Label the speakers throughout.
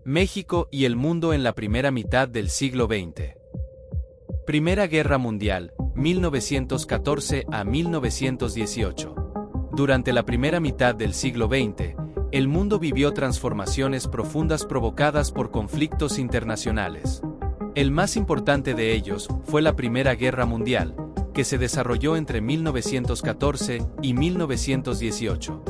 Speaker 1: México y el mundo en la primera mitad del siglo XX. Primera Guerra Mundial, 1914 a 1918. Durante la primera mitad del siglo XX, el mundo vivió transformaciones profundas provocadas por conflictos internacionales. El más importante de ellos fue la Primera Guerra Mundial, que se desarrolló entre 1914 y 1918.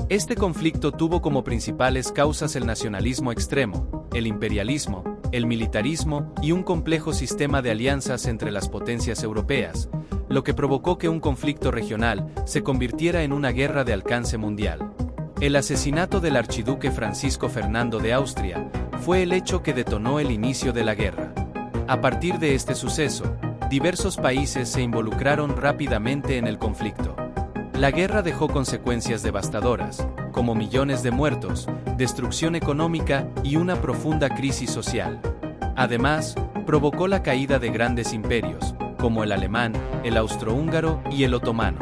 Speaker 1: Este conflicto tuvo como principales causas el nacionalismo extremo, el imperialismo, el militarismo y un complejo sistema de alianzas entre las potencias europeas, lo que provocó que un conflicto regional se convirtiera en una guerra de alcance mundial. El asesinato del archiduque Francisco Fernando de Austria fue el hecho que detonó el inicio de la guerra. A partir de este suceso, diversos países se involucraron rápidamente en el conflicto. La guerra dejó consecuencias devastadoras, como millones de muertos, destrucción económica y una profunda crisis social. Además, provocó la caída de grandes imperios, como el alemán, el austrohúngaro y el otomano.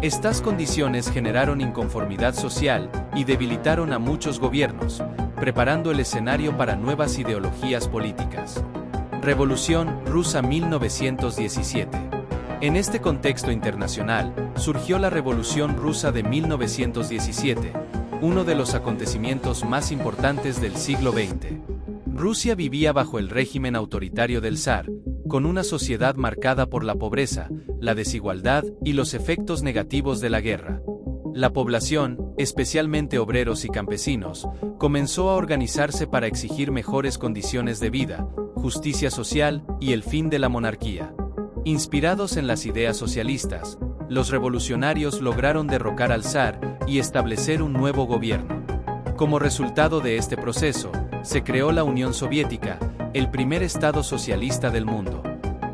Speaker 1: Estas condiciones generaron inconformidad social y debilitaron a muchos gobiernos, preparando el escenario para nuevas ideologías políticas. Revolución Rusa 1917. En este contexto internacional, surgió la Revolución Rusa de 1917, uno de los acontecimientos más importantes del siglo XX. Rusia vivía bajo el régimen autoritario del zar, con una sociedad marcada por la pobreza, la desigualdad y los efectos negativos de la guerra. La población, especialmente obreros y campesinos, comenzó a organizarse para exigir mejores condiciones de vida, justicia social y el fin de la monarquía. Inspirados en las ideas socialistas, los revolucionarios lograron derrocar al zar y establecer un nuevo gobierno. Como resultado de este proceso, se creó la Unión Soviética, el primer estado socialista del mundo.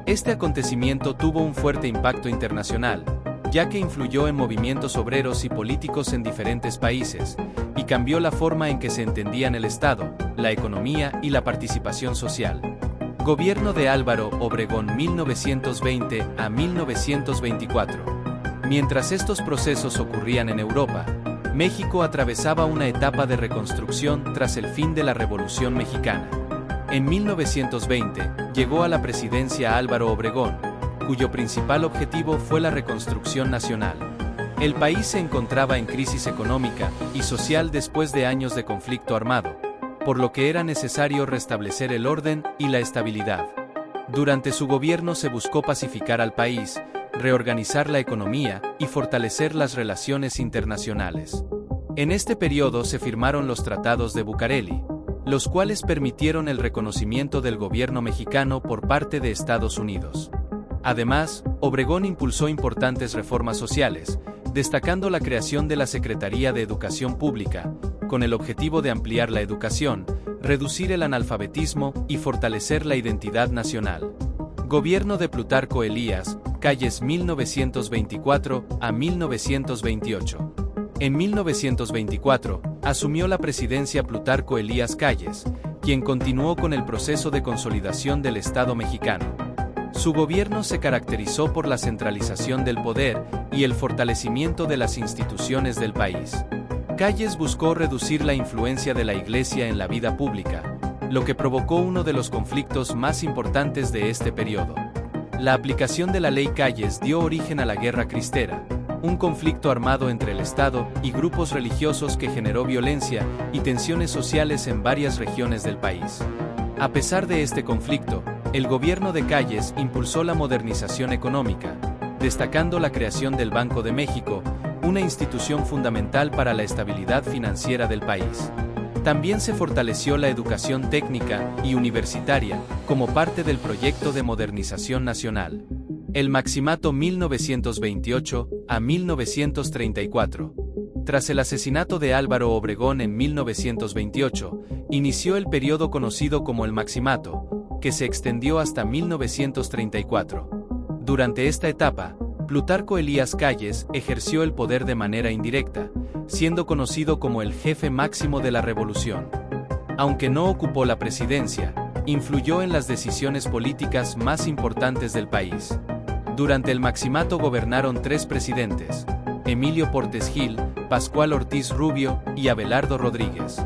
Speaker 1: Este acontecimiento tuvo un fuerte impacto internacional, ya que influyó en movimientos obreros y políticos en diferentes países, y cambió la forma en que se entendían el Estado, la economía y la participación social. Gobierno de Álvaro Obregón 1920 a 1924. Mientras estos procesos ocurrían en Europa, México atravesaba una etapa de reconstrucción tras el fin de la Revolución Mexicana. En 1920, llegó a la presidencia Álvaro Obregón, cuyo principal objetivo fue la reconstrucción nacional. El país se encontraba en crisis económica y social después de años de conflicto armado, por lo que era necesario restablecer el orden y la estabilidad. Durante su gobierno se buscó pacificar al país, reorganizar la economía y fortalecer las relaciones internacionales. En este periodo se firmaron los Tratados de Bucareli, los cuales permitieron el reconocimiento del gobierno mexicano por parte de Estados Unidos. Además, Obregón impulsó importantes reformas sociales, destacando la creación de la Secretaría de Educación Pública, con el objetivo de ampliar la educación, reducir el analfabetismo y fortalecer la identidad nacional. Gobierno de Plutarco Elías Calles 1924 a 1928. En 1924, asumió la presidencia Plutarco Elías Calles, quien continuó con el proceso de consolidación del Estado mexicano. Su gobierno se caracterizó por la centralización del poder y el fortalecimiento de las instituciones del país. Calles buscó reducir la influencia de la Iglesia en la vida pública, lo que provocó uno de los conflictos más importantes de este periodo. La aplicación de la Ley Calles dio origen a la Guerra Cristera, un conflicto armado entre el Estado y grupos religiosos que generó violencia y tensiones sociales en varias regiones del país. A pesar de este conflicto, el gobierno de Calles impulsó la modernización económica, destacando la creación del Banco de México, una institución fundamental para la estabilidad financiera del país. También se fortaleció la educación técnica y universitaria, como parte del proyecto de modernización nacional. El Maximato 1928 a 1934. Tras el asesinato de Álvaro Obregón en 1928, inició el periodo conocido como el Maximato, que se extendió hasta 1934. Durante esta etapa, Plutarco Elías Calles ejerció el poder de manera indirecta, siendo conocido como el jefe máximo de la revolución. Aunque no ocupó la presidencia, influyó en las decisiones políticas más importantes del país. Durante el Maximato gobernaron 3 presidentes: Emilio Portes Gil, Pascual Ortiz Rubio y Abelardo Rodríguez.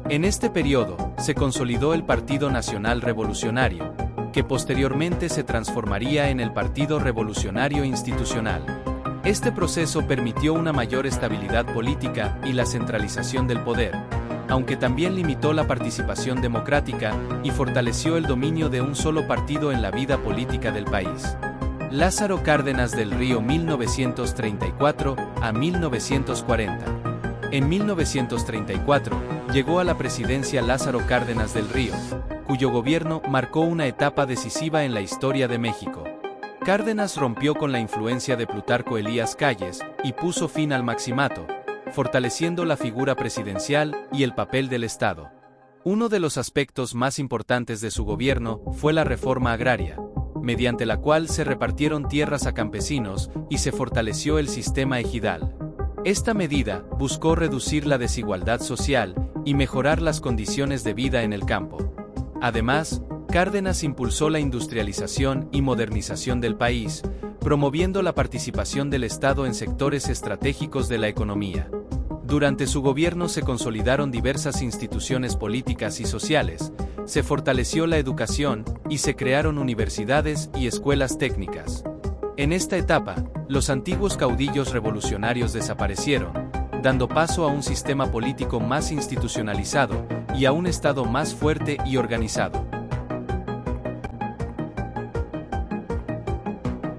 Speaker 1: En este periodo, se consolidó el Partido Nacional Revolucionario, que posteriormente se transformaría en el Partido Revolucionario Institucional. Este proceso permitió una mayor estabilidad política y la centralización del poder, aunque también limitó la participación democrática y fortaleció el dominio de un solo partido en la vida política del país. Lázaro Cárdenas del Río 1934 a 1940. En 1934, llegó a la presidencia Lázaro Cárdenas del Río, cuyo gobierno marcó una etapa decisiva en la historia de México. Cárdenas rompió con la influencia de Plutarco Elías Calles y puso fin al maximato, fortaleciendo la figura presidencial y el papel del Estado. Uno de los aspectos más importantes de su gobierno fue la reforma agraria, mediante la cual se repartieron tierras a campesinos y se fortaleció el sistema ejidal. Esta medida buscó reducir la desigualdad social y mejorar las condiciones de vida en el campo. Además, Cárdenas impulsó la industrialización y modernización del país, promoviendo la participación del Estado en sectores estratégicos de la economía. Durante su gobierno se consolidaron diversas instituciones políticas y sociales, se fortaleció la educación y se crearon universidades y escuelas técnicas. En esta etapa, los antiguos caudillos revolucionarios desaparecieron, dando paso a un sistema político más institucionalizado y a un Estado más fuerte y organizado.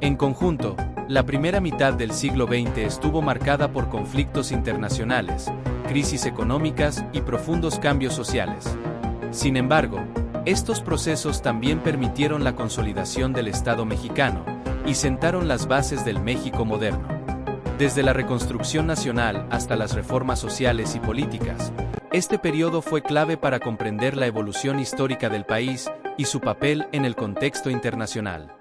Speaker 1: En conjunto, la primera mitad del siglo XX estuvo marcada por conflictos internacionales, crisis económicas y profundos cambios sociales. Sin embargo, estos procesos también permitieron la consolidación del Estado mexicano y sentaron las bases del México moderno. Desde la reconstrucción nacional hasta las reformas sociales y políticas, este periodo fue clave para comprender la evolución histórica del país y su papel en el contexto internacional.